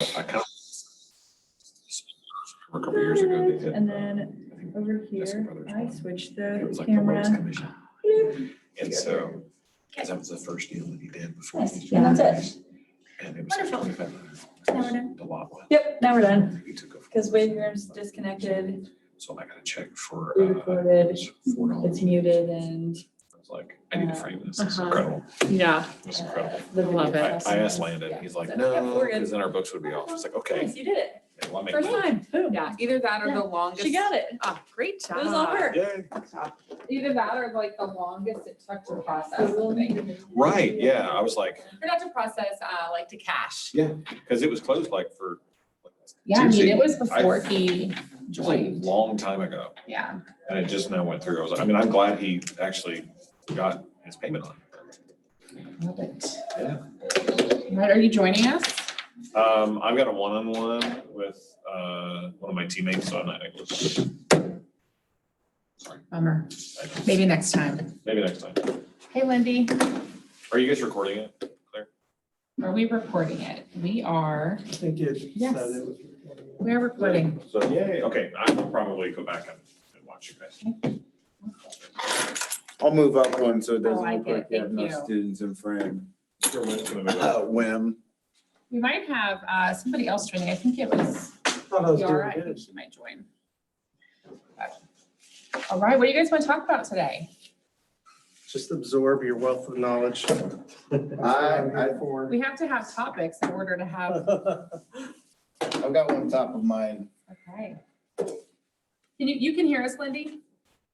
I kind of a couple years ago. They did, And then over Jessica here, Brothers I one. switched It the was like the lowest camera. commission. And so, because that was the first deal that he did before. Nice. he And that's it. And it was like Wonderful. $2,500. Now we're done. The lot was. Yep, now we're done. He took over. Because waiting room's disconnected, So I got a check for re-recorded, $4. it's muted and. I was like, I need to frame this. It's Uh-huh. incredible. Yeah. It's incredible. The Love video it. I processing asked is- Landon, yeah. he's like, So, no, yep, we're good. because then our books would be off. It's like, okay. Nice, you did it. Yeah, well, I make First money. time, boom. Yeah, either that or Yeah. the longest. She got it. Oh, great job. It was all her. Yay. Either that or like the longest it took to process something. Right, yeah, I was like, Or not to process, like to cash. yeah, because it was closed like for. Yeah, I mean, seriously, it was before he It was a joined. long time ago, Yeah. and it just now went through. I mean, I'm glad he actually got his payment on. Love it. Yeah. Right, are you joining us? I've got a one-on-one with, one of my teammates, so I'm not able to. Sorry, Bummer. Maybe next time. maybe next time. Hey, Lindy, Are you guys recording it? are we recording it? We are. I think it Yes. said it was recording. We are recording. So, yay, okay, I will probably go back and watch you guys. I'll move up one so it doesn't like look like it. you have Thank enough you. students in frame. Sure, when it's gonna move up. Whim. We might have somebody else joining. I think it was I thought I was Yara. I doing think good. she might join. But- All right, what do you guys want to talk about today? Just absorb your wealth of knowledge. We have to have topics in order to have, I've got one top of mind. okay. You can hear us, Lindy?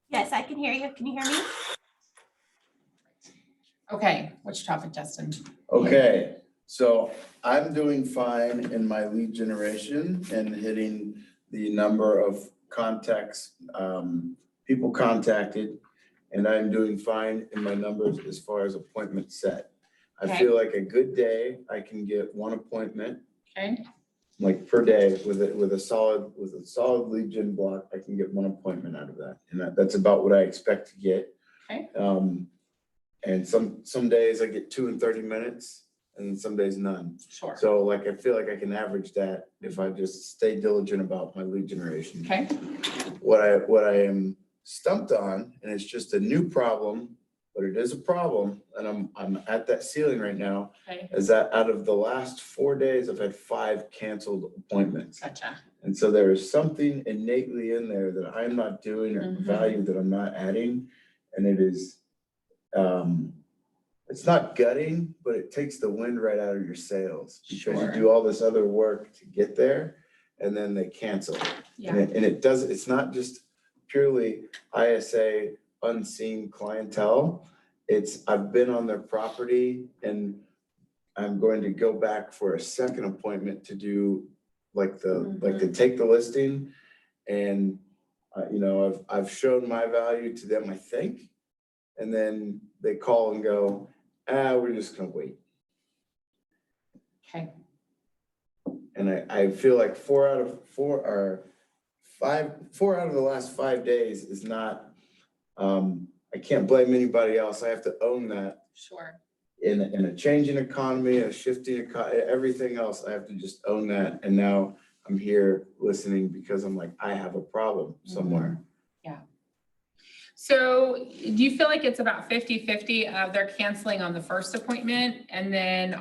Yes, I can hear you. Can you hear me? Okay, which topic, Justin? Okay, so I'm doing fine in my lead generation and hitting the number of contacts, people contacted. And I'm doing fine in my numbers as far as appointments set. I Okay. feel like a good day, I can get one appointment, Okay, like per day with a solid lead gen block, I can get one appointment out of that. And that's about what I expect to get. Okay. And some days I get 2 in 30 minutes and some days none. sure. So like, I feel like I can average that if I just stay diligent about my lead generation. Okay, What I am stumped on, and it's just a new problem, but it is a problem, and I'm at that ceiling right now, okay, is that out of the last 4 days, I've had 5 canceled appointments. gotcha. And so there is something innately in there that I'm not doing or Mhm. value that I'm not adding. And it is, it's not gutting, but it takes the wind right out of your sails. Because Sure. you do all this other work to get there and then they cancel. Yeah, And it's not just purely ISA unseen clientele. I've been on their property and I'm going to go back for a second appointment to do to take the listing. And, I've shown my value to them, I think. And then they call and go, we're just gonna wait. okay, And I feel like 4 out of the last 5 days is not, I can't blame anybody else. I have to own that. sure. In a changing economy, a shifting everything else, I have to just own that. And now I'm here listening because I'm like, I have a problem somewhere. So do you feel like it's about 50-50 of they're canceling on the first appointment and then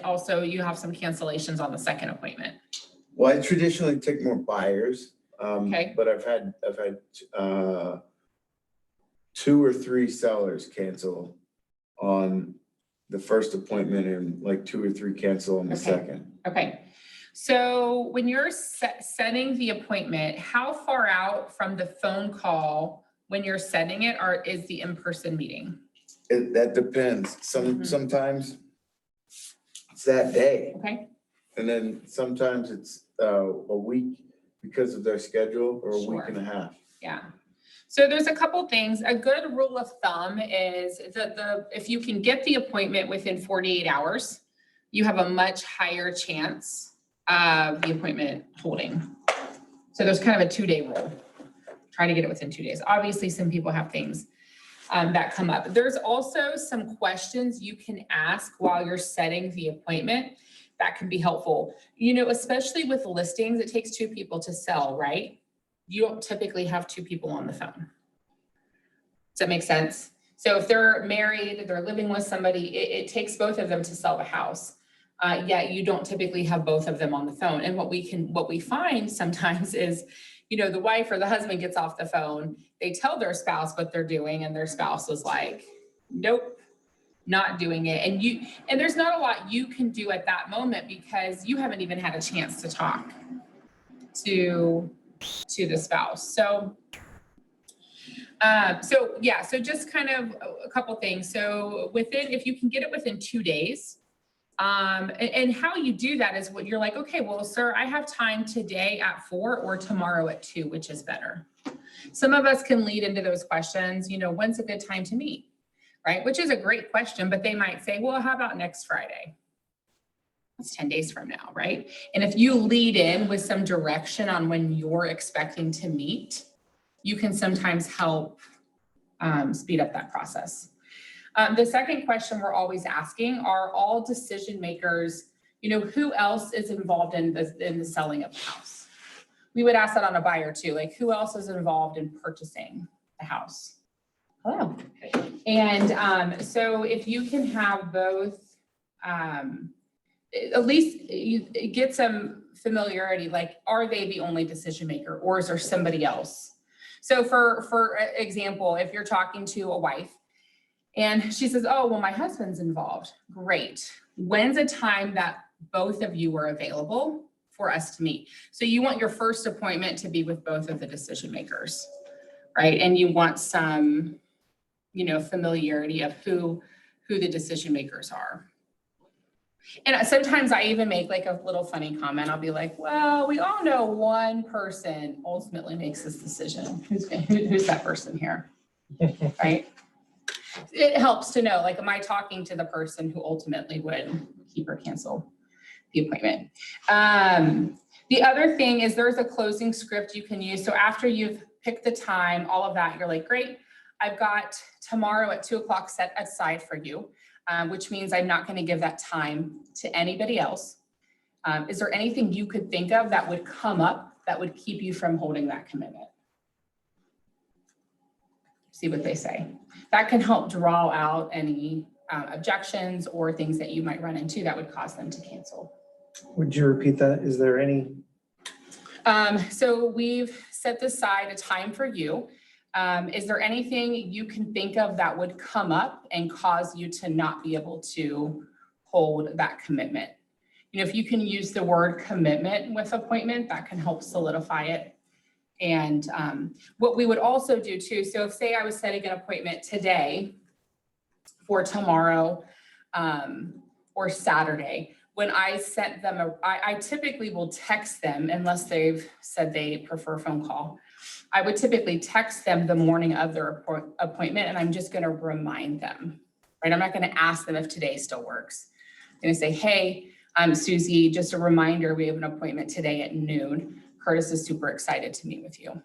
also you have some cancellations on the second appointment? Well, I traditionally take more buyers. Okay. But I've had 2 or 3 sellers cancel on the first appointment and like 2 or 3 cancel on the Okay. second. Okay, so when you're setting the appointment, how far out from the phone call when you're setting it is the in-person meeting? That depends. Mhm. Sometimes it's that day. Okay, And then sometimes it's a week because of their schedule or a week Sure. and a half. yeah. So there's a couple things. A good rule of thumb is that if you can get the appointment within 48 hours, you have a much higher chance of the appointment holding. So there's kind of a 2-day rule. Try to get it within 2 days. Obviously, some people have things that come up. There's also some questions you can ask while you're setting the appointment that can be helpful. You know, especially with listings, it takes 2 people to sell, right? You don't typically have 2 people on the phone. Does that make sense? So if they're married, they're living with somebody, it takes both of them to sell the house. Yet you don't typically have both of them on the phone. And what we find sometimes is, you know, the wife or the husband gets off the phone, they tell their spouse what they're doing, and their spouse is like, nope, not doing it. And there's not a lot you can do at that moment because you haven't even had a chance to talk to the spouse. So just kind of a couple things. So if you can get it within 2 days, and how you do that is what you're like, okay, well, sir, I have time today at 4 or tomorrow at 2, which is better. Some of us can lead into those questions, you know, when's a good time to meet, right? Which is a great question, but they might say, well, how about next Friday? That's 10 days from now, right? And if you lead in with some direction on when you're expecting to meet, you can sometimes help speed up that process. The second question we're always asking are all decision makers, you know, who else is involved in the selling of the house? We would ask that on a buyer too, like who else is involved in purchasing the house? Hello. And so if you can have both, at least you get some familiarity, like are they the only decision maker or is there somebody else? So for example, if you're talking to a wife and she says, oh, well, my husband's involved. Great. When's a time that both of you are available for us to meet? So you want your first appointment to be with both of the decision makers, right? And you want some, you know, familiarity of who the decision makers are. And sometimes I even make like a little funny comment. I'll be like, well, we all know one person ultimately makes this decision. Who's that person here, right? It helps to know, like, am I talking to the person who ultimately would keep or cancel the appointment? The other thing is there's a closing script you can use. So after you've picked the time, all of that, you're like, great, I've got tomorrow at 2 o'clock set aside for you. Which means I'm not going to give that time to anybody else. Is there anything you could think of that would come up that would keep you from holding that commitment? See what they say. That can help draw out any objections or things that you might run into that would cause them to cancel. Would you repeat that? Is there any? So we've set aside a time for you. Is there anything you can think of that would come up and cause you to not be able to hold that commitment? You know, if you can use the word commitment with appointment, that can help solidify it. And what we would also do too, so if say I was setting an appointment today for tomorrow or Saturday, when I sent them, I typically will text them unless they've said they prefer phone call. I would typically text them the morning of their appointment, and I'm just going to remind them, right? I'm not going to ask them if today still works. I'm going to say, hey, Susie, just a reminder, we have an appointment today at noon. Curtis is super excited to meet with you.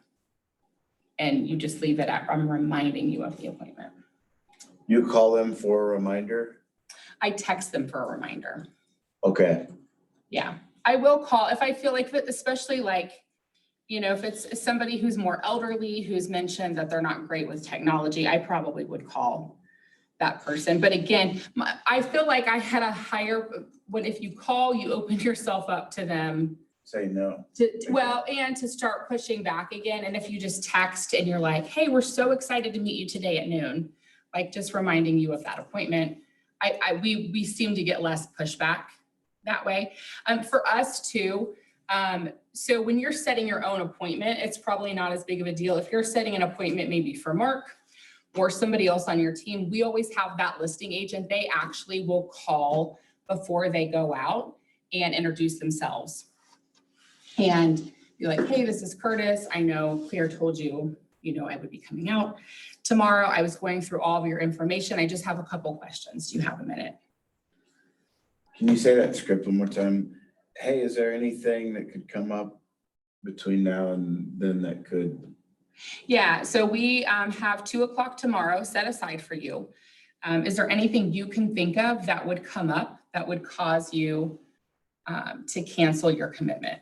And you just leave it at, I'm reminding you of the appointment. You call them for a reminder? I text them for a reminder. Okay. Yeah, I will call if I feel like, especially like, you know, if it's somebody who's more elderly, who's mentioned that they're not great with technology, I probably would call that person. But again, I feel like I had a higher, if you call, you open yourself up to them. Say no. And to start pushing back again. And if you just text and you're like, hey, we're so excited to meet you today at noon, like just reminding you of that appointment, we seem to get less pushback that way. For us too, so when you're setting your own appointment, it's probably not as big of a deal. If you're setting an appointment maybe for Mark or somebody else on your team, we always have that listing agent. They actually will call before they go out and introduce themselves. And be like, hey, this is Curtis. I know Claire told you, you know, I would be coming out tomorrow. I was going through all of your information. I just have a couple questions. Do you have a minute? Can you say that script one more time? Hey, is there anything that could come up between now and then that could? Yeah, so we have 2 o'clock tomorrow set aside for you. Is there anything you can think of that would come up that would cause you to cancel your commitment.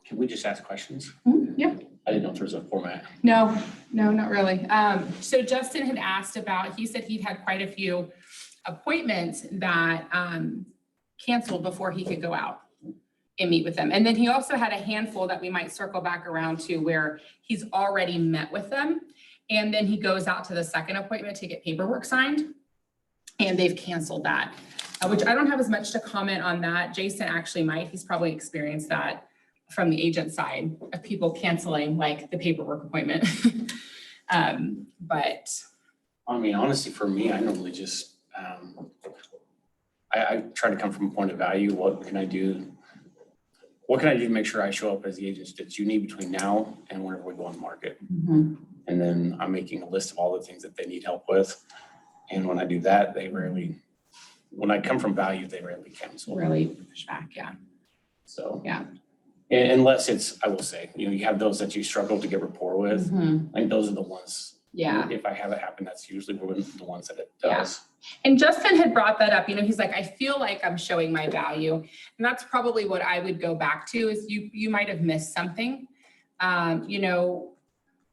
Can we just ask questions? Yeah. I didn't know if there was a format. No, not really. So Justin had asked about, he said he'd had quite a few appointments that canceled before he could go out and meet with them. And then he also had a handful that we might circle back around to where he's already met with them. And then he goes out to the second appointment to get paperwork signed, and they've canceled that, which I don't have as much to comment on that. Jason actually might, he's probably experienced that from the agent side of people canceling like the paperwork appointment. But I mean, honestly, for me, I normally just, I try to come from a point of value. What can I do? What can I do to make sure I show up as the agent that you need between now and whenever we go on the market? And then I'm making a list of all the things that they need help with. And when I do that, they rarely, when I come from value, they rarely cancel. really push back, yeah. So. Yeah. Unless it's, I will say, you have those that you struggle to get rapport with. Like those are the ones. Yeah. If I have it happen, that's usually the ones that it Yeah. does. And Justin had brought that up, he's like, I feel like I'm showing my value. And that's probably what I would go back to is you might have missed something.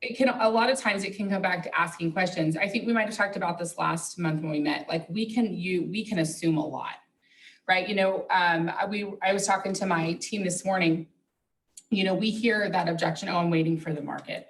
It can, a lot of times it can come back to asking questions. I think we might've talked about this last month when we met, like we can assume a lot, right? I was talking to my team this morning, we hear that objection, oh, I'm waiting for the market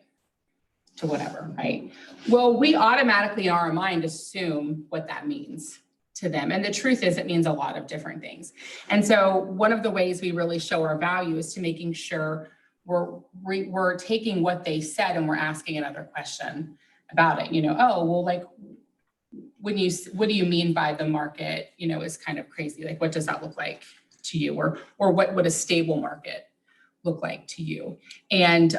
to whatever, right? Well, we automatically in our mind assume what that means to them. And the truth is it means a lot of different things. And so one of the ways we really show our value is to making sure we're taking what they said and we're asking another question about it. Oh, well, like what do you mean by the market, is kind of crazy. Like, what does that look like to you? Or what would a stable market look like to you? And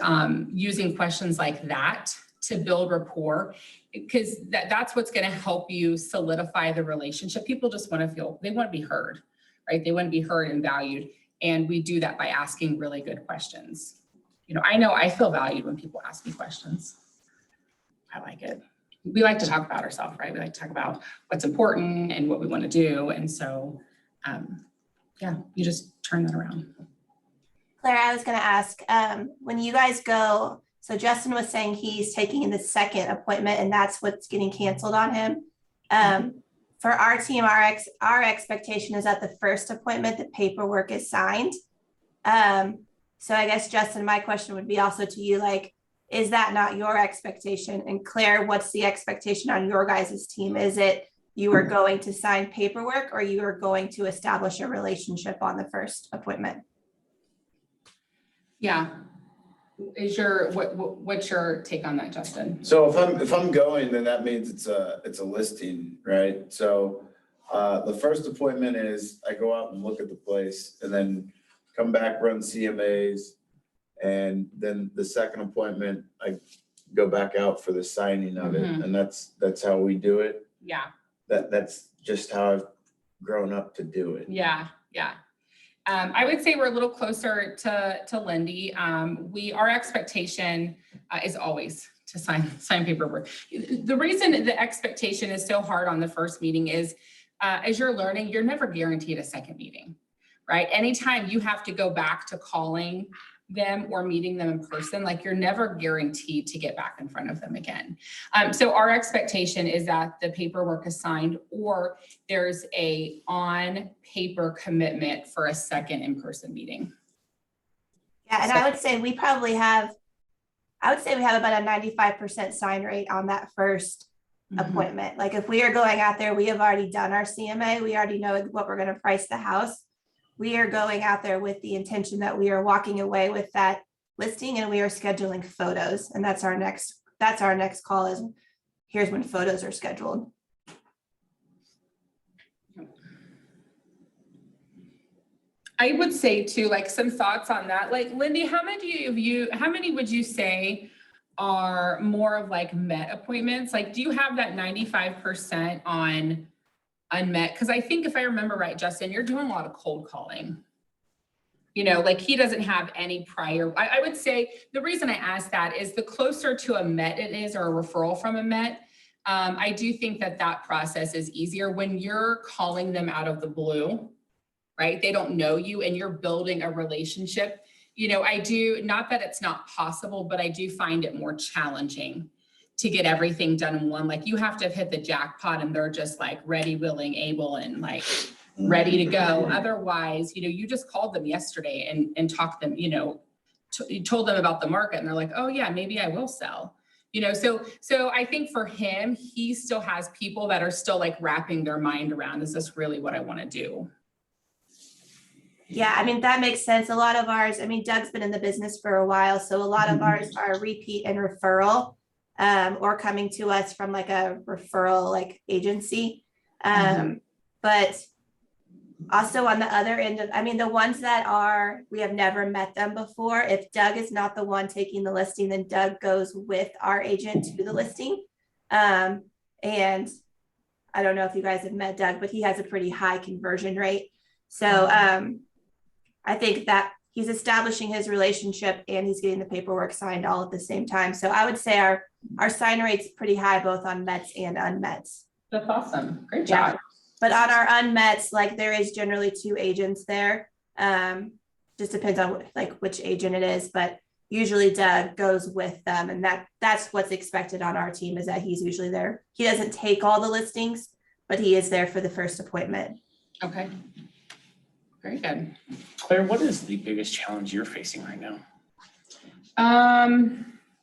using questions like that to build rapport, because that's what's going to help you solidify the relationship. People just want to they want to be heard, right? They want to be heard and valued. And we do that by asking really good questions. I know I feel valued when people ask me questions. I like it. We like to talk about ourselves, right? We like to talk about what's important and what we want to do. And so, you just turn that around. Claire, I was going to ask, when you guys go, so Justin was saying he's taking the second appointment and that's what's getting canceled on him. For our team, our expectation is at the first appointment, the paperwork is signed. So I guess, Justin, my question would be also to you, like, is that not your expectation? And Claire, what's the expectation on your guys' team? Is it you are going to sign paperwork or you are going to establish a relationship on the first appointment? Yeah. What's your take on that, Justin? So if I'm going, then that means it's a listing, right? So the first appointment is I go out and look at the place and then come back, run CMAs. And then the second appointment, I go back out for the signing of it. And that's how we do it. Yeah. That's just how I've grown up to do it. Yeah. I would say we're a little closer to Lindy. Our expectation is always to sign paperwork. The reason the expectation is so hard on the first meeting is as you're learning, you're never guaranteed a second meeting, right? Anytime you have to go back to calling them or meeting them in person, like you're never guaranteed to get back in front of them again. So our expectation is that the paperwork is signed or there's a on paper commitment for a second in-person meeting. Yeah, and I would say we have about a 95% sign rate on that first appointment. Like if we are going out there, we have already done our CMA, we already know what we're going to price the house. We are going out there with the intention that we are walking away with that listing and we are scheduling photos. And that's our next call is here's when photos are scheduled. I would say too, like some thoughts on that. Like Lindy, how many would you say are more of like met appointments? Like, do you have that 95% on unmet? Because I think if I remember right, Justin, you're doing a lot of cold calling. You know, like he doesn't have any prior, I would say the reason I ask that is the closer to a MET it is, or a referral from a MET, I do think that that process is easier when you're calling them out of the blue, right? They don't know you and you're building a relationship. You know, I do, not that it's not possible, but I do find it more challenging to get everything done in one. Like you have to have hit the jackpot and they're just like ready, willing, able, and like ready to go. Otherwise, you know, you just called them yesterday and talked them, you know, you told them about the market and they're like, oh yeah, maybe I will sell. You know, so I think for him, he still has people that are still like wrapping their mind around, is this really what I want to do? Yeah, I mean, that makes sense. A lot of ours, I mean, Doug's been in the business for a while, so a lot of ours are repeat and referral, or coming to us from like a referral like agency. But also on the other end of, I mean, the ones that are, we have never met them before. If Doug is not the one taking the listing, then Doug goes with our agent to the listing. And I don't know if you guys have met Doug, but he has a pretty high conversion rate. So I think that he's establishing his relationship and he's getting the paperwork signed all at the same time. So I would say our sign rate's pretty high, both on Mets and unmets. That's awesome. Great Yeah. job. But on our unmets, like there is generally 2 agents there. Just depends on like which agent it is, but usually Doug goes with them. And that's what's expected on our team, is that he's usually there. He doesn't take all the listings, but he is there for the first appointment. Okay. Very good. Claire, what is the biggest challenge you're facing right now?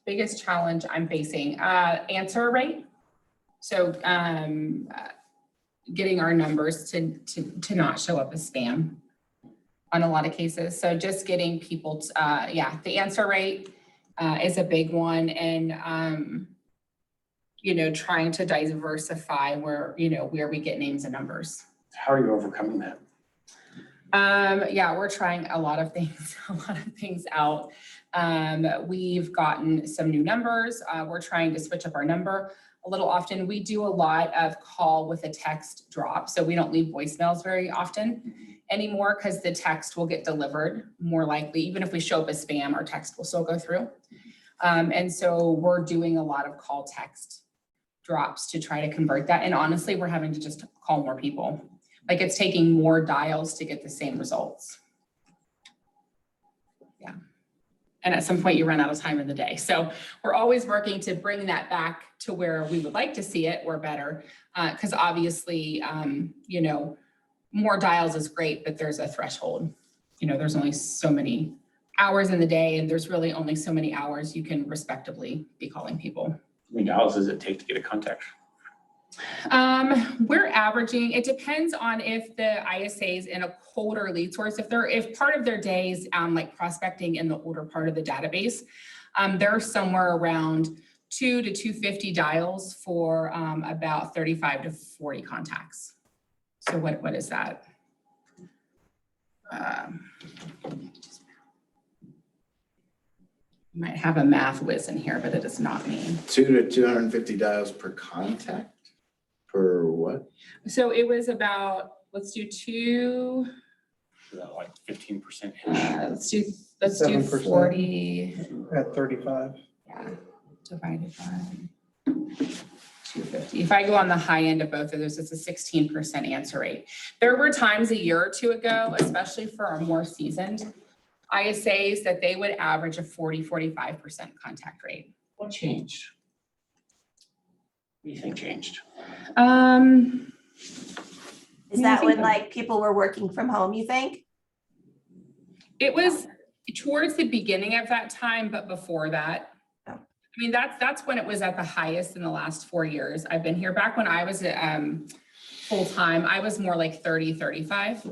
Biggest challenge I'm facing, answer rate. So, getting our numbers to not show up as spam on a lot of cases. So just getting people, the answer rate is a big one. And, you know, trying to diversify where we get names and numbers. How are you overcoming that? We're trying a lot of things out. We've gotten some new numbers. We're trying to switch up our number a little often. We do a lot of call with a text drop. So we don't leave voicemails very often anymore because the text will get delivered more likely. Even if we show up as spam, our text will still go through. And so we're doing a lot of call text drops to try to convert that. And honestly, we're having to just call more people. Like it's taking more dials to get the same results. Yeah. And at some point you run out of time in the day. So we're always working to bring that back to where we would like to see it or better. Because obviously, you know, more dials is great, but there's a threshold. You know, there's only so many hours in the day and there's really only so many hours you can respectively be calling people. How many dials does it take to get a contact? We're averaging, it depends on if the ISA is in a colder lead source. If part of their day is like prospecting in the older part of the database, they're somewhere around 2 to 250 dials for about 35 to 40 contacts. So what is that? Might have a math whiz in here, but it is not me. 2 to 250 dials per contact? Per what? So it was about, let's do 2. About like 15%. Let's do 7%. 40. At 35. Yeah, divided by 250. If I go on the high end of both of those, it's a 16% answer rate. There were times a year or two ago, especially for our more seasoned ISAs, that they would average a 40-45% contact rate. What changed? What do you think changed? Is that when like people were working from home, you think? It was towards the beginning of that time, but before that. Oh. I mean, that's when it was at the highest in the last 4 years. I've been here. Back when I was full-time, I was more like 30, 35.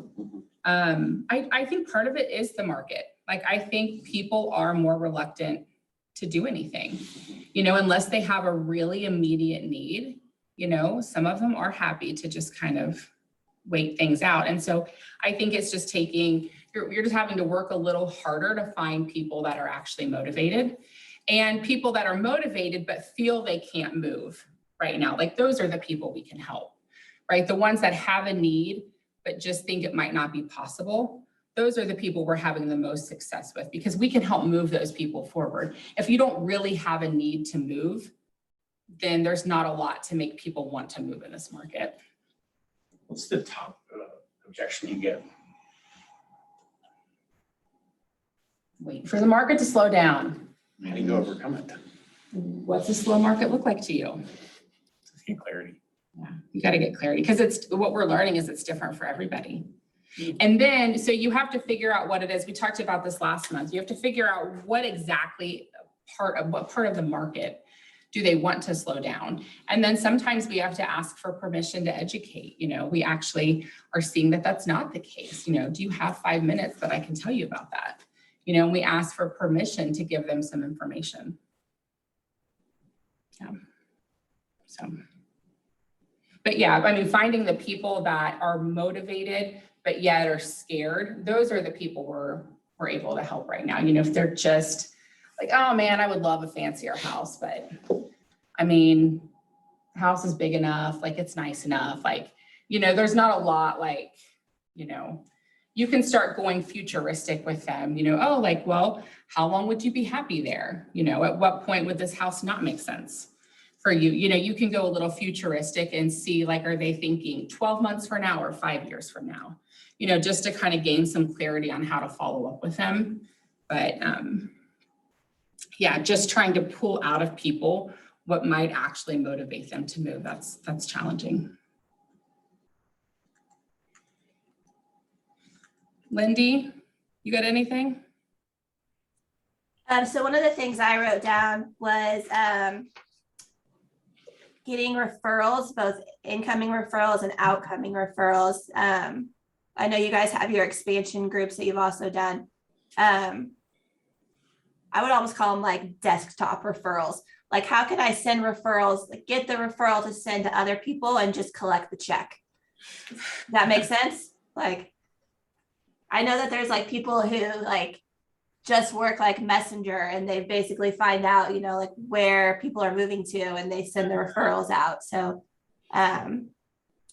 I think part of it is the market. Like, I think people are more reluctant to do anything, you know, unless they have a really immediate need. You know, some of them are happy to just kind of wait things out. And so I think it's just you're just having to work a little harder to find people that are actually motivated, and people that are motivated but feel they can't move right now. Like, those are the people we can help, right? The ones that have a need but just think it might not be possible. those are the people we're having the most success with because we can help move those people forward. If you don't really have a need to move, then there's not a lot to make people want to move in this market. What's the top objection you get? Wait for the market to slow down. How do you overcome it? What's a slow market look like to you? Just get clarity. Yeah, you got to get clarity because it's what we're learning is it's different for everybody. And then, so you have to figure out what it is. We talked about this last month. You have to figure out what exactly part of the market do they want to slow down? And then sometimes we have to ask for permission to educate. You know, we actually are seeing that that's not the case. You know, do you have 5 minutes that I can tell you about that? You know, and we ask for permission to give them some information. Yeah. So, but yeah, I mean, finding the people that are motivated, but yet are scared, those are the people we're able to help right now. You know, if they're just like, oh man, I would love a fancier house, but I mean, the house is big enough, like it's nice enough. Like, you know, there's not a lot like, you know, you can start going futuristic with them, you know, oh, like, well, how long would you be happy there? You know, at what point would this house not make sense for you? You know, you can go a little futuristic and see, like, are they thinking 12 months from now or 5 years from now? You know, just to kind of gain some clarity on how to follow up with them. But yeah, just trying to pull out of people what might actually motivate them to move. That's challenging. Lindy, you got anything? So one of the things I wrote down was getting referrals, both incoming referrals and outcoming referrals. I know you guys have your expansion groups that you've also done. I would almost call them like desktop referrals. Like, how can I send referrals, like get the referral to send to other people and just collect the check? That makes sense? Like, I know that there's like people who like just work like Messenger and they basically find out, you know, like where people are moving to and they send the referrals out. So I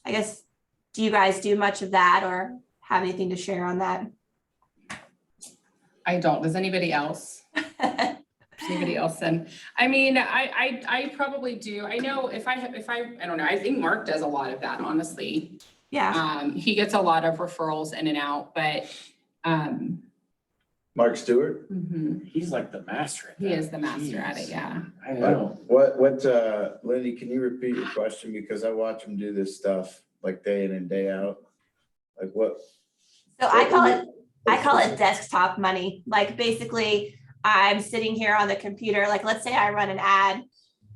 guess, do you guys do much of that or have anything to share on that? I don't. Does anybody else? Anybody else? And I mean, I probably do. I know if I don't know, I think Mark does a lot of that, honestly. Yeah. He gets a lot of referrals in and out, but Mark Stewart? He's like the master at that. he is the master at it. Yeah. I know. Lindy, can you repeat your question? Because I watch him do this stuff like day in and day out. Like what? So I call it desktop money. Like basically I'm sitting here on the computer, like let's say I run an ad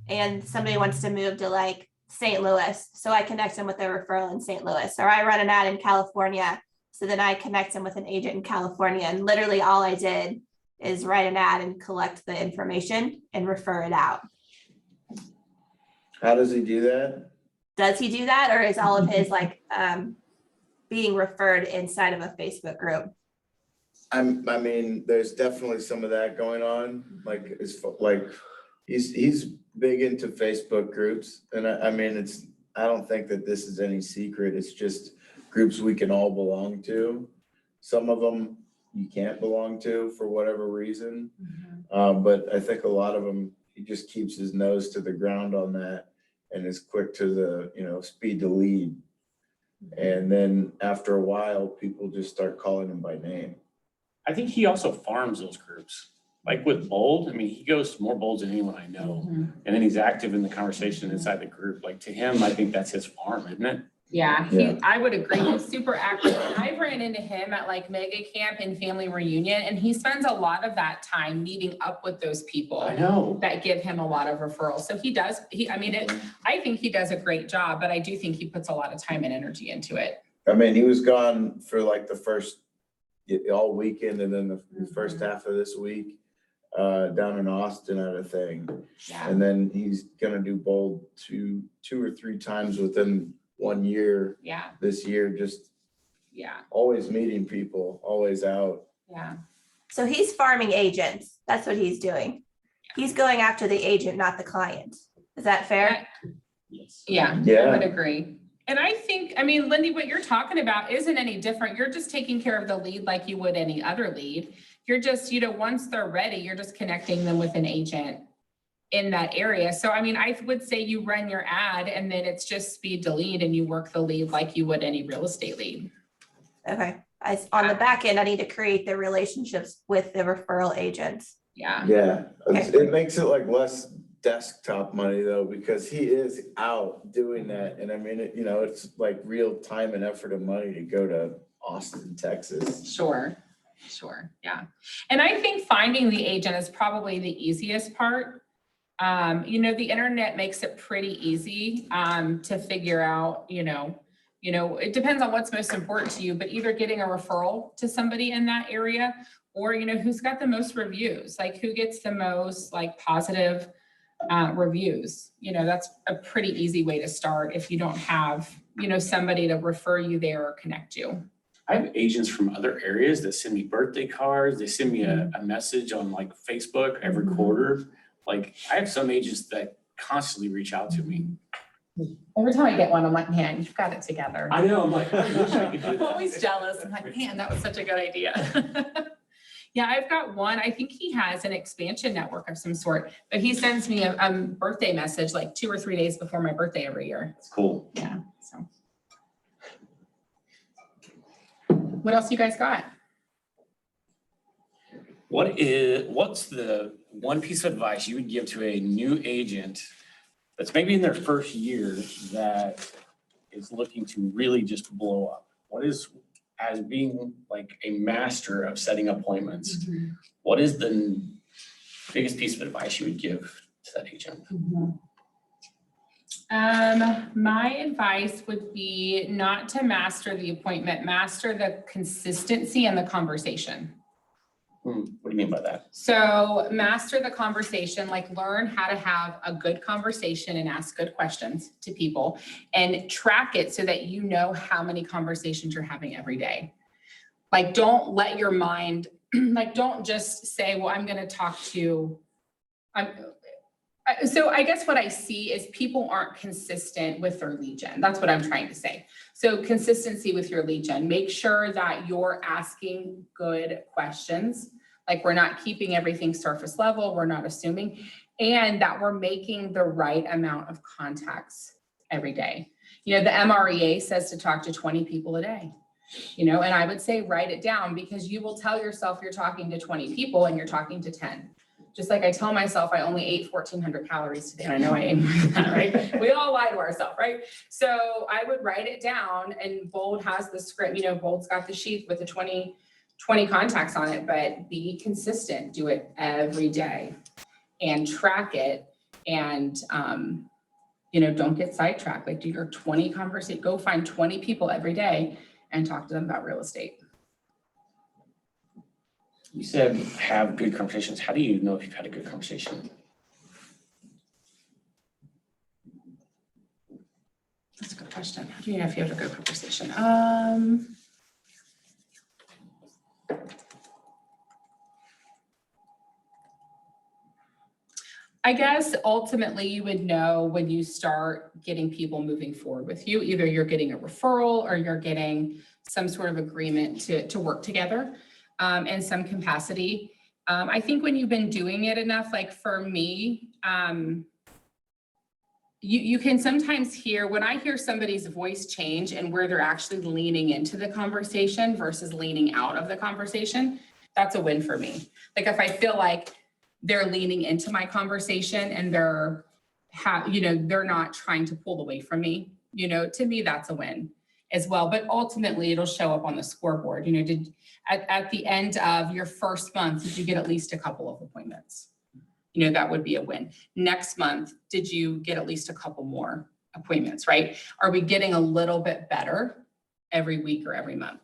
and somebody wants to move to like St. Louis. So I connect them with a referral in St. Louis, or I run an ad in California. So then I connect them with an agent in California. And literally all I did is write an ad and collect the information and refer it out. How does he do that? Does he do that? Or is all of his like being referred inside of a Facebook group? I mean, there's definitely some of that going on. Like it's like he's big into Facebook groups, and I mean I don't think that this is any secret. It's just groups we can all belong to. Some of them you can't belong to for whatever reason, but I think a lot of them he just keeps his nose to the ground on that and is quick to the speed to lead. And then after a while, people just start calling him by name. I think he also farms those groups. Like with Bold, I mean, he goes to more Bolds than anyone I know. And then he's active in the conversation inside the group. Like to him, I think that's his farm, isn't it? Yeah, Yeah. I would agree. He's super active. And I've ran into him at like mega camp and family reunion, and he spends a lot of that time meeting up with those people I know. that give him a lot of referrals. So he does, I think he does a great job, but I do think he puts a lot of time and energy into it. I mean, he was gone for like the first all weekend and then the first half of this week down in Austin at a thing. Yeah. And then he's gonna do Bold two or three times within 1 year. Yeah. This year, just Yeah. always meeting people, always out. Yeah. So he's farming agents. That's what he's doing. He's going after the agent, not the client. Is that fair? Yes. Yeah. I Yeah. would agree. And I think, I mean, Lindy, what you're talking about isn't any different. You're just taking care of the lead like you would any other lead. You're just, you know, once they're ready, you're just connecting them with an agent in that area. So, I mean, I would say you run your ad and then it's just speed to lead and you work the lead like you would any real estate lead. Okay. On the back end, I need to create the relationships with the referral agents. Yeah. Yeah, it makes it like less desktop money though, because he is out doing that. And I mean, you know, it's like real time and effort and money to go to Austin, Texas. Sure. Yeah. And I think finding the agent is probably the easiest part. You know, the internet makes it pretty easy to figure out, you know, it depends on what's most important to you, but either getting a referral to somebody in that area or, you know, who's got the most reviews, like who gets the most like positive reviews. You know, that's a pretty easy way to start if you don't have, you know, somebody to refer you there or connect you. I have agents from other areas that send me birthday cards. They send me a message on like Facebook every quarter. Like I have some agents that constantly reach out to me. Every time I get one, I'm like, man, you've got it together. I know, I'm like, I wish I could do I'm that. always jealous. I'm like, man, that was such a good idea. Yeah, I've got one. I think he has an expansion network of some sort, but he sends me a birthday message like 2 or 3 days before my birthday every year. It's cool. Yeah, so. What else you guys got? What's the one piece of advice you would give to a new agent that's maybe in their first year that is looking to really just blow up? What is, as being like a master of setting appointments, what is the biggest piece of advice you would give to that agent? My advice would be not to master the appointment, master the consistency and the conversation. What do you mean by that? So master the conversation, like learn how to have a good conversation and ask good questions to people and track it so that you know how many conversations you're having every day. Like, don't let your mind, like, don't just say, well, I'm going to talk to, so I guess what I see is people aren't consistent with their lead gen. That's what I'm trying to say. So consistency with your lead gen, make sure that you're asking good questions. Like we're not keeping everything surface level, we're not assuming, and that we're making the right amount of contacts every day. You know, the MREA says to talk to 20 people a day, you know, and I would say write it down because you will tell yourself you're talking to 20 people and you're talking to 10. Just like I tell myself I only ate 1,400 calories today, and I know I ate more than that, right? We all lie to ourselves, right? So I would write it down, and Bold has the script, you know, Bold's got the sheet with the 20 contacts on it, but be consistent, do it every day and track it. And, you know, don't get sidetracked. Like do your 20 conversations, go find 20 people every day and talk to them about real estate. You said have good conversations. How do you know if you've had a good conversation? That's a good question. How do you know if you have a good conversation? I guess ultimately you would know when you start getting people moving forward with you. Either you're getting a referral or you're getting some sort of agreement to work together in some capacity. I think when you've been doing it enough, like for me, you can sometimes hear, when I hear somebody's voice change and where they're actually leaning into the conversation versus leaning out of the conversation, that's a win for me. Like if I feel like they're leaning into my conversation and they're not trying to pull away from me, you know, to me, that's a win as well. But ultimately it'll show up on the scoreboard. You know, at the end of your first month, did you get at least a couple of appointments? You know, that would be a win. Next month, did you get at least a couple more appointments, right? Are we getting a little bit better every week or every month?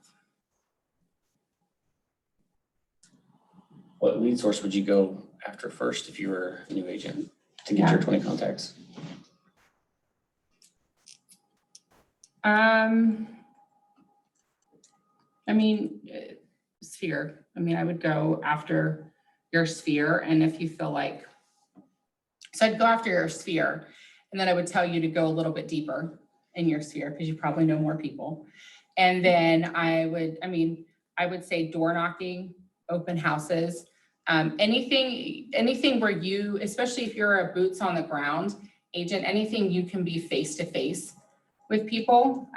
What lead source would you go after first if you were a new agent to get your 20 contacts? I mean, sphere. I mean, I would go after your sphere. And if you feel like, so I'd go after your sphere and then I would tell you to go a little bit deeper. in your sphere because you probably know more people. And then I would say door knocking, open houses, anything where you, especially if you're a boots on the ground agent, anything you can be face to face with people.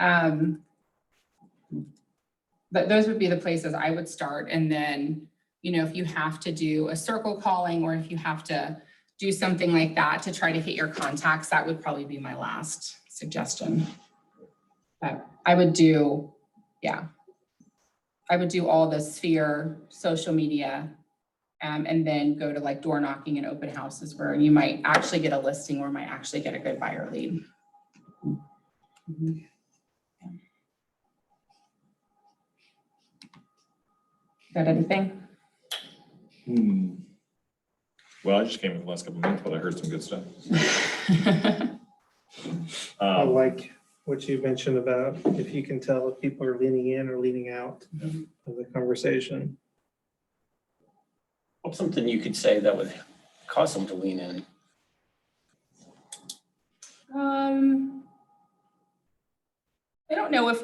But those would be the places I would start. And then, if you have to do a circle calling or if you have to do something like that to try to hit your contacts, that would probably be my last suggestion. But I would do all the sphere, social media, and then go to like door knocking and open houses where you might actually get a listing or might actually get a good buyer lead. Got anything? Well, I just came in the last couple of minutes, but I heard some good stuff. I like what you mentioned about if you can tell if people are leaning in or leaning out of the conversation. What's something you could say that would cause them to lean in? I don't know if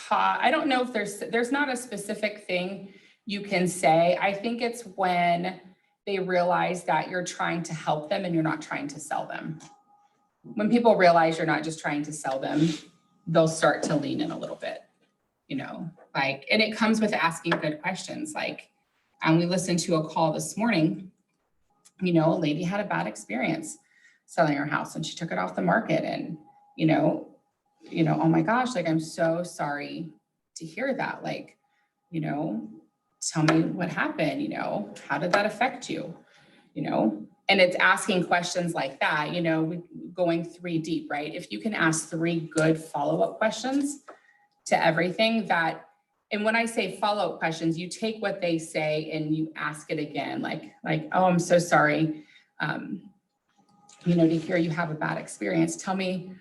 I don't know if there's not a specific thing you can say. I think it's when they realize that you're trying to help them and you're not trying to sell them. When people realize you're not just trying to sell them, they'll start to lean in a little bit, and it comes with asking good questions. And we listened to a call this morning, a lady had a bad experience selling her house and she took it off the market and, oh my gosh, I'm so sorry to hear that. Tell me what happened, how did that affect you? And it's asking questions like that, going 3 deep, right? If you can ask 3 good follow-up questions to everything that, and when I say follow-up questions, you take what they say and you ask it again, like, oh, I'm so sorry, to hear you have a bad experience. Tell me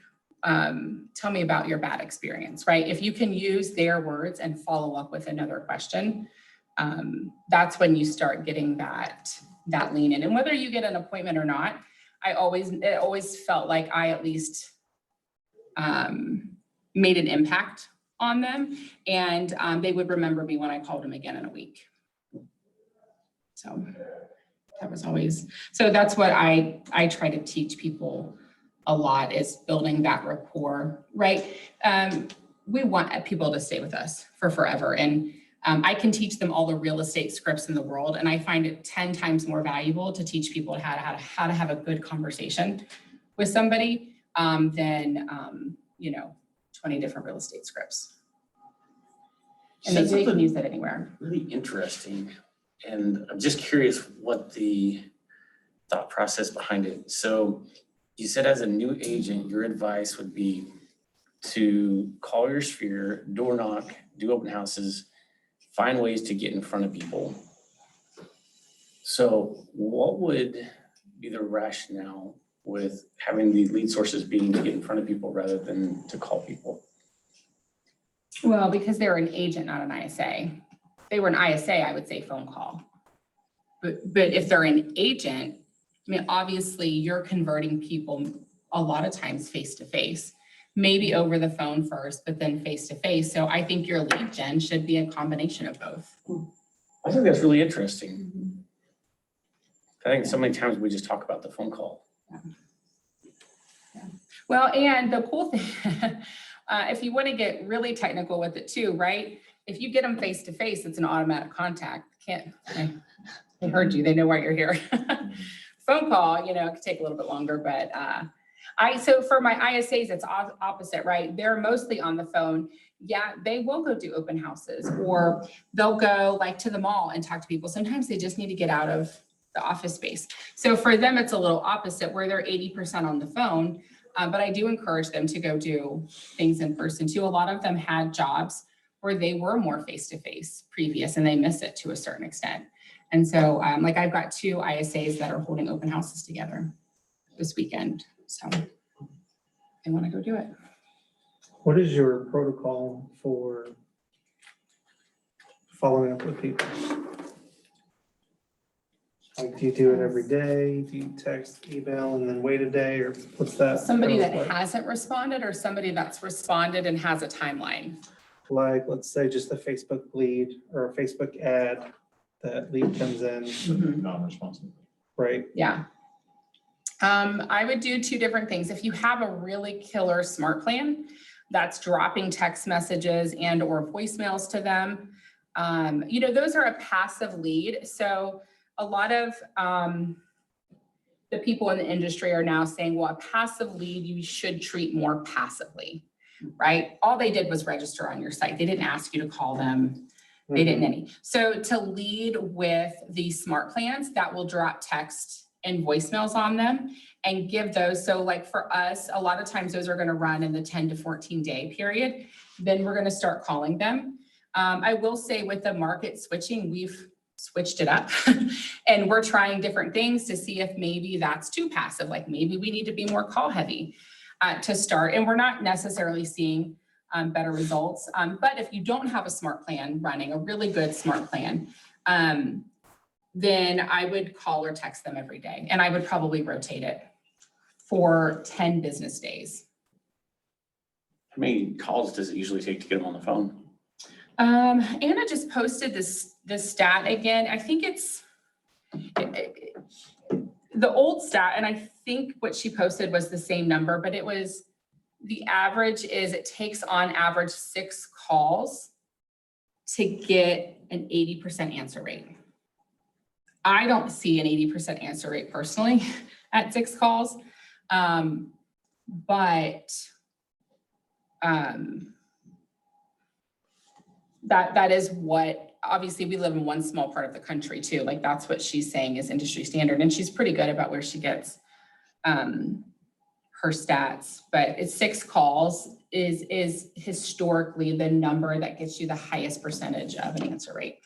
about your bad experience, right? If you can use their words and follow up with another question, that's when you start getting that lean in. And whether you get an appointment or not, it always felt like I at least made an impact on them, and they would remember me when I called them again in a week. So that was always, so that's what I try to teach people a lot, is building that rapport, right? We want people to stay with us for forever. And I can teach them all the real estate scripts in the world. And I find it 10 times more valuable to teach people how to have a good conversation with somebody than 20 different real estate scripts. And they can use that anywhere. Really interesting. And I'm just curious what the thought process behind it. So you said as a new agent, your advice would be to call your sphere, door knock, do open houses, find ways to get in front of people. So what would be the rationale with having the lead sources being to get in front of people rather than to call people? Well, because they're an agent, not an ISA. If they were an ISA, I would say phone call. But if they're an agent, obviously you're converting people a lot of times face to face, maybe over the phone first, but then face to face. So I think your lead gen should be a combination of both. I think that's really interesting. I think so many times we just talk about the phone call. Yeah. Well, and the cool thing, if you want to get really technical with it too, right? If you get them face to face, it's an automatic contact. They heard you, they know why you're here. Phone call, it could take a little bit longer, but so for my ISAs, it's opposite, right? They're mostly on the phone. Yeah, they will go do open houses, or they'll go to the mall and talk to people. Sometimes they just need to get out of the office space. So for them, it's a little opposite, where they're 80% on the phone. But I do encourage them to go do things in person too. A lot of them had jobs where they were more face-to-face previous, and they miss it to a certain extent. And so I've got 2 ISAs that are holding open houses together this weekend. So they want to go do it. What is your protocol for following up with people? Like, do you do it every day? Do you text, email, and then wait a day, or what's that? Somebody kinda that look like? hasn't responded or somebody that's responded and has a timeline? Like, let's say just a Facebook lead or a Facebook ad, that lead comes in, Non-responsive. right? Yeah. I would do two different things. If you have a really killer smart plan that's dropping text messages and or voicemails to them, you know, those are a passive lead. So a lot of the people in the industry are now saying, well, a passive lead, you should treat more passively, right? All they did was register on your site. They didn't ask you to call them. They didn't any. So to lead with these smart plans, that will drop text and voicemails on them and give those. So like for us, a lot of times those are going to run in the 10 to 14 day period. Then we're going to start calling them. I will say with the market switching, we've switched it up and we're trying different things to see if maybe that's too passive. Like maybe we need to be more call heavy to start. And we're not necessarily seeing better results. But if you don't have a smart plan running, a really good smart plan, then I would call or text them every day. And I would probably rotate it for 10 business days. How many calls does it usually take to get them on the phone? Anna just posted this stat again. I think it's the old stat, and I think what she posted was the same number, but it was the average is it takes on average 6 calls to get an 80% answer rate. I don't see an 80% answer rate personally at 6 calls, but that is what, obviously we live in one small part of the country too. Like that's what she's saying is industry standard, and she's pretty good about where she gets her stats, but it's 6 calls is historically the number that gets you the highest percentage of an answer rate.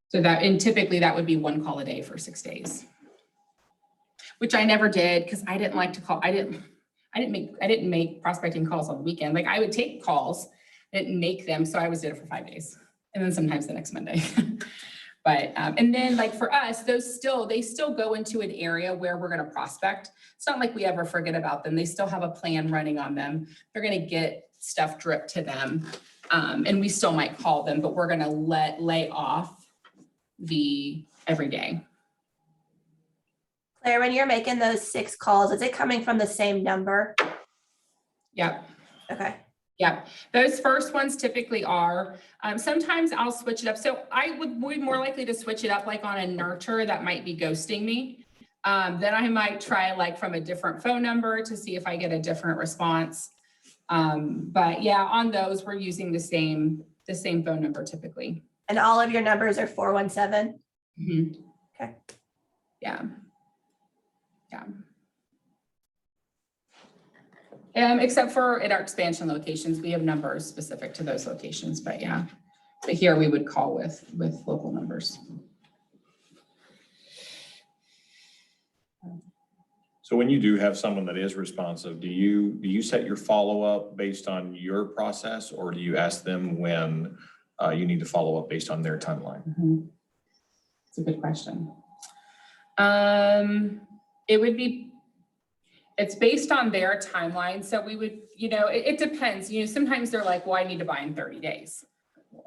So that, and typically that would be 1 call a day for 6 days, which I never did because I didn't like to call. I didn't make prospecting calls on the weekend. Like I would take calls, didn't make them. So I was did it for 5 days and then sometimes the next Monday. But, and then like for us, they still go into an area where we're going to prospect. It's not like we ever forget about them. They still have a plan running on them. They're going to get stuff dripped to them. And we still might call them, but we're going to lay off the every day. Claire, when you're making those 6 calls, is it coming from the same number? Yep. Okay. Yep. Those first ones typically are, sometimes I'll switch it up. So I would be more likely to switch it up like on a nurture that might be ghosting me. Then I might try like from a different phone number to see if I get a different response. But yeah, on those, we're using the same phone number typically. And all of your numbers are 417? Mm-hmm. Okay. Yeah. Except for at our expansion locations, we have numbers specific to those locations, but yeah. But here we would call with local numbers. So when you do have someone that is responsive, do you set your follow-up based on your process, or do you ask them when you need to follow up based on their timeline? Mm-hmm. It's a good question. It's based on their timeline. So we would, it depends. Sometimes they're like, well, I need to buy in 30 days.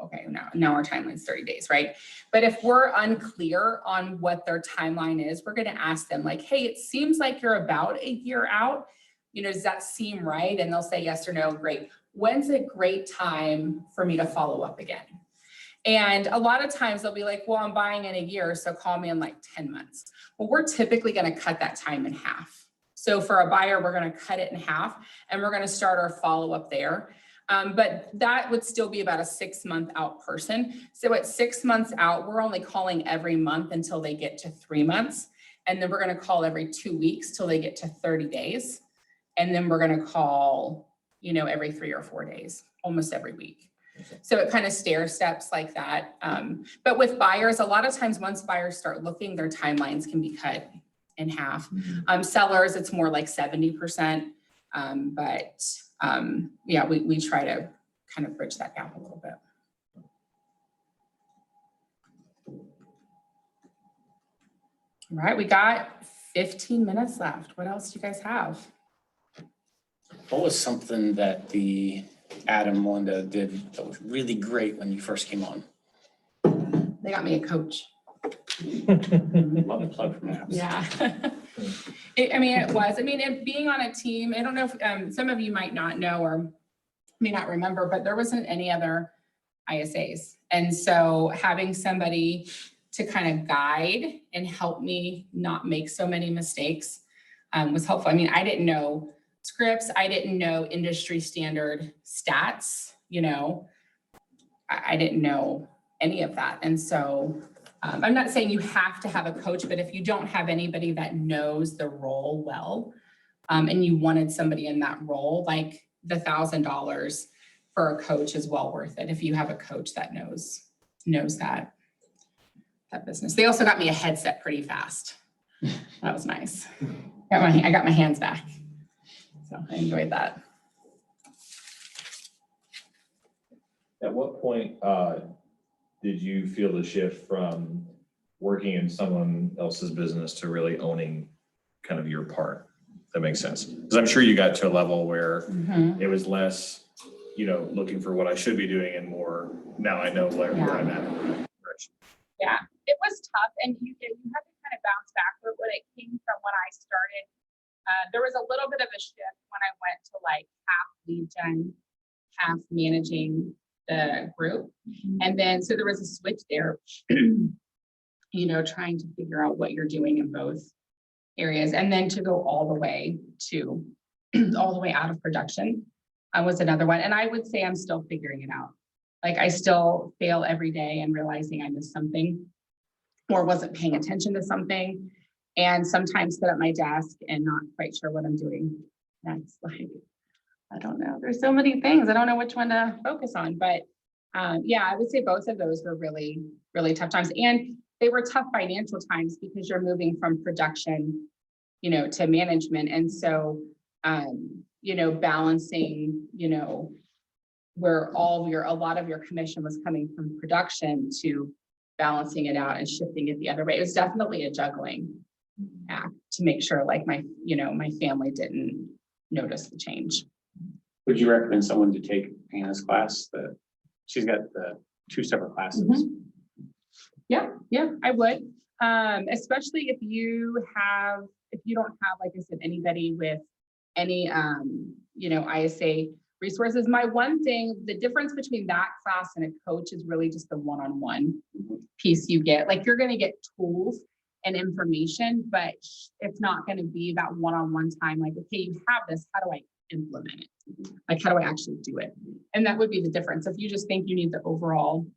Okay, now our timeline's 30 days, right? But if we're unclear on what their timeline is, we're going to ask them like, hey, it seems like you're about a year out. Does that seem right? And they'll say yes or no. Great. When's a great time for me to follow up again? And a lot of times they'll be like, well, I'm buying in a year, so call me in like 10 months. Well, we're typically going to cut that time in half. So for a buyer, we're going to cut it in half and we're going to start our follow-up there. But that would still be about a 6-month out person. So at 6 months out, we're only calling every month until they get to 3 months. And then we're going to call every 2 weeks till they get to 30 days. And then we're going to call, every 3 or 4 days, almost every week. So it kind of stair steps like that. But with buyers, a lot of times once buyers start looking, their timelines can be cut in half. Sellers, it's more like 70%. Yeah, we try to kind of bridge that gap a little bit. All right, we got 15 minutes left. What else do you guys have? What was something that the Adam Melinda did that was really great when you first came on? They got me a coach. Love the plug from Maps. Yeah. It being on a team, I don't know if some of you might not know or may not remember, but there wasn't any other ISAs. And so having somebody to kind of guide and help me not make so many mistakes was helpful. I mean, I didn't know scripts. I didn't know industry standard stats, I didn't know any of that. And so I'm not saying you have to have a coach, but if you don't have anybody that knows the role well, and you wanted somebody in that role, like the $1,000 for a coach is well worth it if you have a coach that knows that business. They also got me a headset pretty fast. That was nice. I got my hands back. So I enjoyed that. At what point did you feel the shift from working in someone else's business to really owning kind of your part? That makes sense. Because I'm sure you got to a level where it was less, looking for what I should be doing and more, now I know where I'm at. Yeah, it was tough. And you had to kind of bounce back when it came from when I started. There was a little bit of a shift when I went to like half lead gen, half managing the group. And then, so there was a switch there, trying to figure out what you're doing in both areas. And then to go all the way out of production was another one. And I would say I'm still figuring it out. Like I still fail every day and realizing I missed something or wasn't paying attention to something. And sometimes sit at my desk and not quite sure what I'm doing next. Like, I don't know. There's so many things. I don't know which one to focus on. But I would say both of those were really, really tough times. And they were tough financial times because you're moving from production, to management. And so, balancing, where a lot of your commission was coming from production to balancing it out and shifting it the other way. It was definitely a juggling act to make sure like my family didn't notice the change. Would you recommend someone to take Hannah's class? She's got the 2 separate classes. Yeah, I would. Especially if you don't have, like I said, anybody with any, ISA resources. My one thing, the difference between that class and a coach is really just the one-on-one piece you get. Like you're going to get tools and information, but it's not going to be that one-on-one time. Like, okay, you have this, how do I implement it? Like, how do I actually do it? And that would be the difference. If you just think you need the overall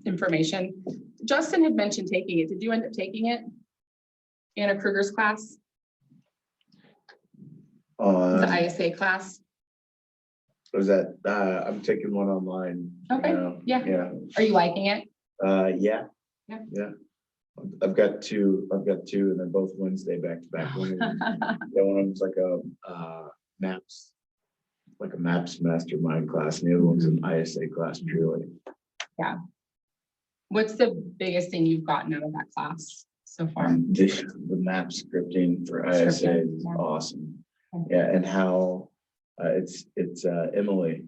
information. Justin had mentioned taking it. Did you end up taking it? Anna Kruger's class? The ISA class? Was that, I'm taking one online. Okay, yeah. Are you liking it? Yeah. I've got two, and they're both Wednesday back to back. One of them's like a maps mastermind class, and the other one's an ISA class purely. Yeah. What's the biggest thing you've gotten out of that class so far? The map scripting for ISA is awesome. Yeah, and how it's Emily.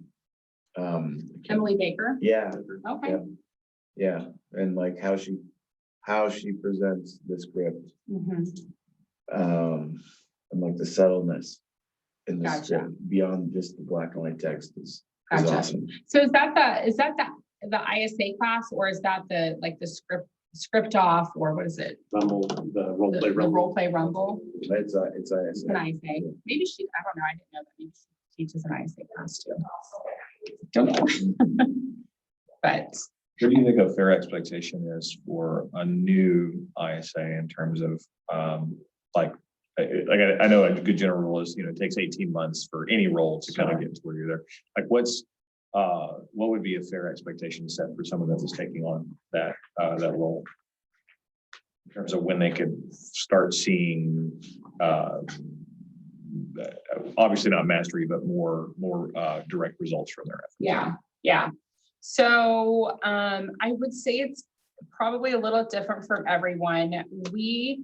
Emily Baker? Yeah. Okay. Yeah, and like how she presents the script, and like the subtleness in the script beyond just the black and white text is awesome. So is that the ISA class, or is that the script off, or what is it? Rumble, the role play rumble. The role play rumble. It's ISA. It's an ISA. Maybe I don't know. I didn't know that. Maybe she teaches an ISA class too. Don't know. But what do you think a fair expectation is for a new ISA in terms of I know a good general rule is, it takes 18 months for any role to kind of get to where you're there. Like what would be a fair expectation set for someone that is taking on that role in terms of when they could start seeing obviously not mastery, but more direct results from their efforts? Yeah. So I would say it's probably a little different from everyone. We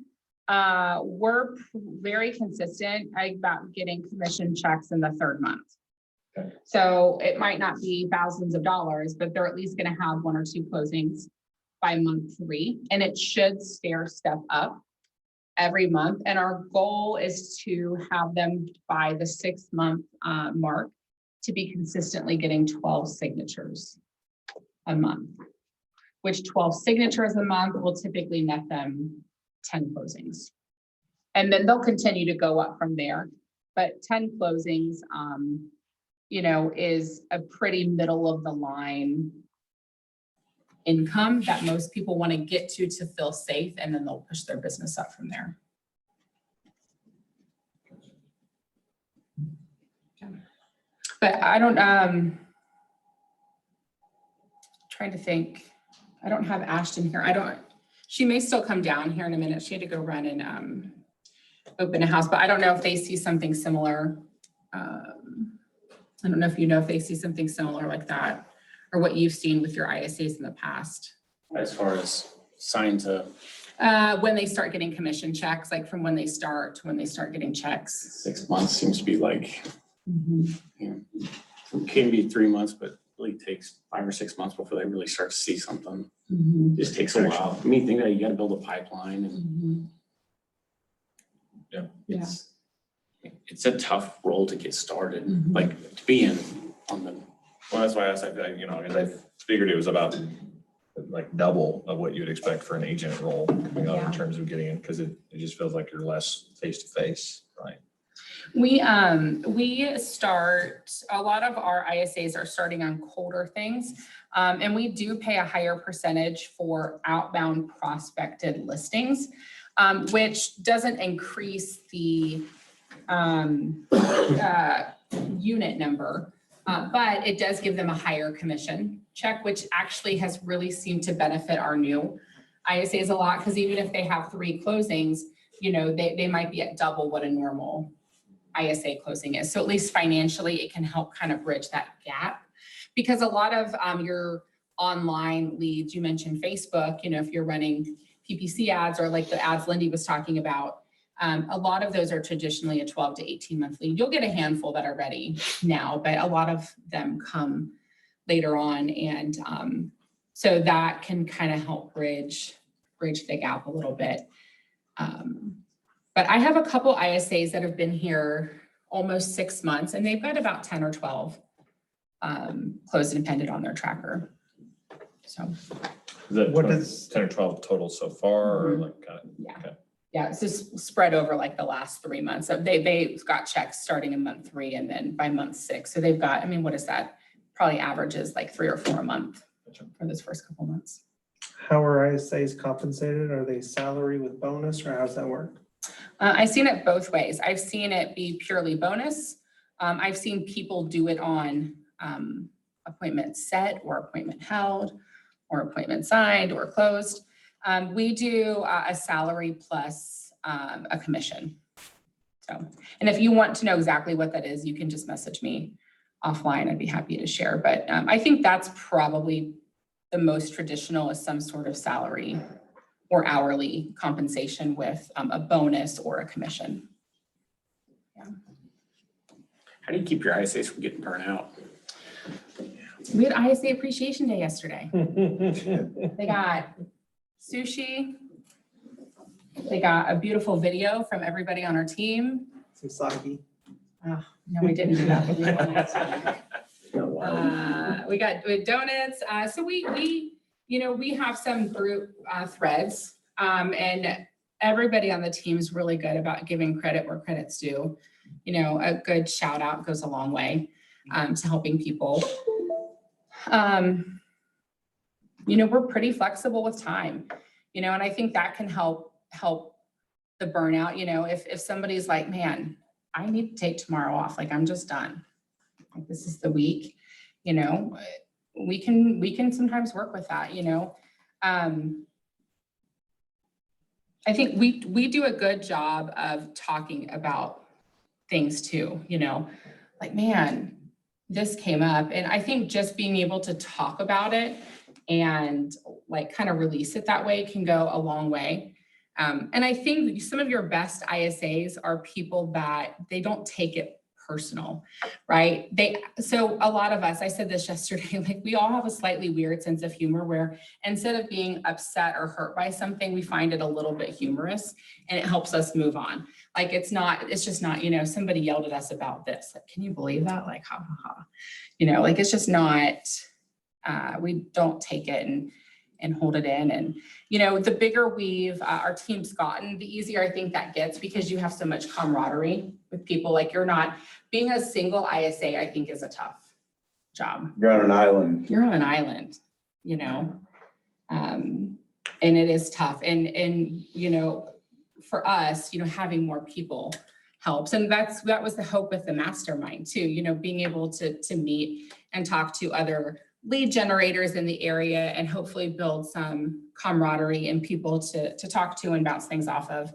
were very consistent about getting commission checks in the third month. Okay. So it might not be thousands of dollars, but they're at least going to have 1 or 2 closings by month 3, and it should stair step up every month. And our goal is to have them by the 6-month mark to be consistently getting 12 signatures a month, which 12 signatures a month will typically net them 10 closings. And then they'll continue to go up from there. But 10 closings, you know, is a pretty middle of the line income that most people want to get to feel safe, and then they'll push their business up from there. But I don't, trying to think, I don't have Ashton here. She may still come down here in a minute. She had to go run and open a house, but I don't know if they see something similar. I don't know if you know if they see something similar like that, or what you've seen with your ISAs in the past. As far as signed to, When they start getting commission checks, like from when they start to when they start getting checks. 6 months seems to be like, Mhm. it can be 3 months, but really takes 5 or 6 months before they really start to see something. Mhm. It just takes a while. I mean, think that you got to build a pipeline, and Mhm. it's a tough role to get started, Mhm. like to be in on the. Well, that's why I asked, because I figured it was about like double of what you'd expect for an agent role coming out Yeah. in terms of getting in, because it just feels like you're less face to face, right? We start, a lot of our ISAs are starting on colder things. And we do pay a higher percentage for outbound prospected listings, which doesn't increase the unit number, but it does give them a higher commission check, which actually has really seemed to benefit our new ISAs a lot, because even if they have 3 closings, you know, they might be at double what a normal ISA closing is. So at least financially, it can help kind of bridge that gap, because a lot of your online leads, you mentioned Facebook, you know, if you're running PPC ads or like the ads Lindy was talking about, a lot of those are traditionally a 12 to 18 month lead. You'll get a handful that are ready now, but a lot of them come later on. And so that can kind of help bridge the gap a little bit. But I have a couple ISAs that have been here almost 6 months, and they've got about 10 or 12 closed and pending on their tracker. So, Is that What 20 does- 10 or 12 total so far, or like kind of? yeah. Okay. Yeah, it's just spread over like the last 3 months. So they've got checks starting in month 3 and then by month 6. So they've got, I mean, what is that? Probably averages like 3 or 4 a month for those first couple months. How are ISAs compensated? Are they salary with bonus, or how does that work? I've seen it both ways. I've seen it be purely bonus. I've seen people do it on appointment set or appointment held or appointment signed or closed. We do a salary plus a commission. So, and if you want to know exactly what that is, you can just message me offline. I'd be happy to share. But I think that's probably the most traditional, is some sort of salary or hourly compensation with a bonus or a commission. Yeah. How do you keep your ISAs from getting burnt out? We had ISA Appreciation Day yesterday. They got sushi. They got a beautiful video from everybody on our team. Some sake. Oh, no, we didn't do that. But we wanted to. We got donuts. So we have some group threads, and everybody on the team is really good about giving credit where credit's due. You know, a good shout out goes a long way to helping people. We're pretty flexible with time, and I think that can help the burnout. If somebody's like, man, I need to take tomorrow off, like I'm just done. Like this is the week, we can sometimes work with that, I think we do a good job of talking about things too, like, man, this came up. And I think just being able to talk about it and like kind of release it that way can go a long way. And I think some of your best ISAs are people that they don't take it personal, right? So a lot of us, I said this yesterday, like we all have a slightly weird sense of humor where instead of being upset or hurt by something, we find it a little bit humorous and it helps us move on. Like it's just not, you know, somebody yelled at us about this. Like, can you believe that? Like, ha, ha, ha. You know, like it's just not, we don't take it and hold it in. And, you know, the bigger our team's gotten, the easier I think that gets because you have so much camaraderie with people. Like you're not, being a single ISA, I think is a tough job. You're on an island. You're on an island, you know, and it is tough. And, you know, for us, you know, having more people helps. And that was the hope with the mastermind too, you know, being able to meet and talk to other lead generators in the area and hopefully build some camaraderie and people to talk to and bounce things off of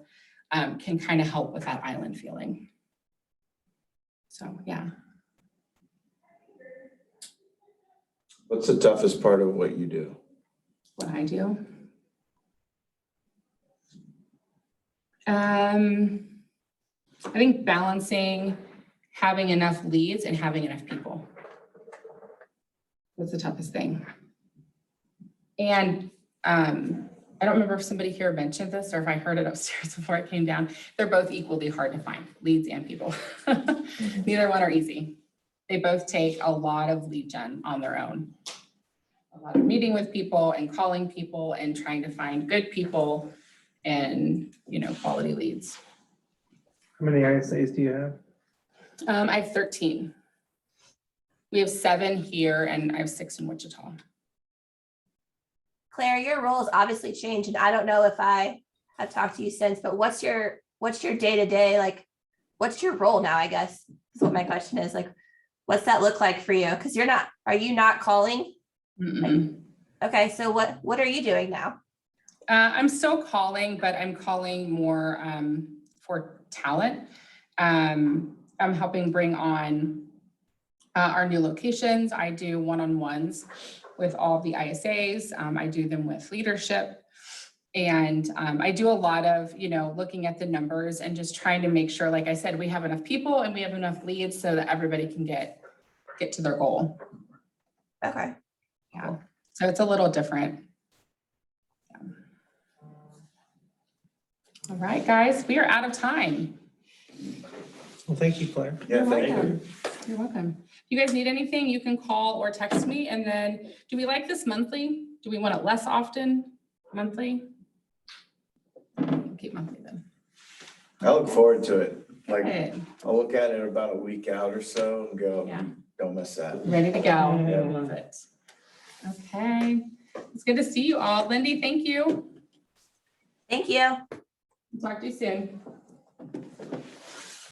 can kind of help with that island feeling. So, yeah. What's the toughest part of what you do? What I do? I think balancing having enough leads and having enough people. That's the toughest thing. And I don't remember if somebody here mentioned this or if I heard it upstairs before I came down. They're both equally hard to find, leads and people. Neither one are easy. They both take a lot of lead gen on their own. A lot of meeting with people and calling people and trying to find good people and, you know, quality leads. How many ISAs do you have? I have 13. We have 7 here and I have 6 in Wichita. Claire, your role has obviously changed, and I don't know if I have talked to you since, but what's your day-to-day, like, what's your role now, I guess, is what my question is. Like, what's that look like for you? Because are you not calling? Okay, so what are you doing now? I'm still calling, but I'm calling more for talent. I'm helping bring on our new locations. I do one-on-ones with all the ISAs. I do them with leadership. And I do a lot of, you know, looking at the numbers and just trying to make sure, like I said, we have enough people and we have enough leads so that everybody can get to their goal. Okay. Yeah. So it's a little different. Yeah. All right, guys, we are out of time. Well, thank you, Claire. Yeah, thank you. welcome. You're welcome. If you guys need anything, you can call or text me. And then do we like this monthly? Do we want it less often? Monthly? Keep monthly then. I look forward to it. Like, Good. I'll look at it about a week out or so and go, Yeah. don't miss that. Ready to go. Yeah. I love it. Okay. It's good to see you all. Lindy, thank you. Thank you. Talk to you soon.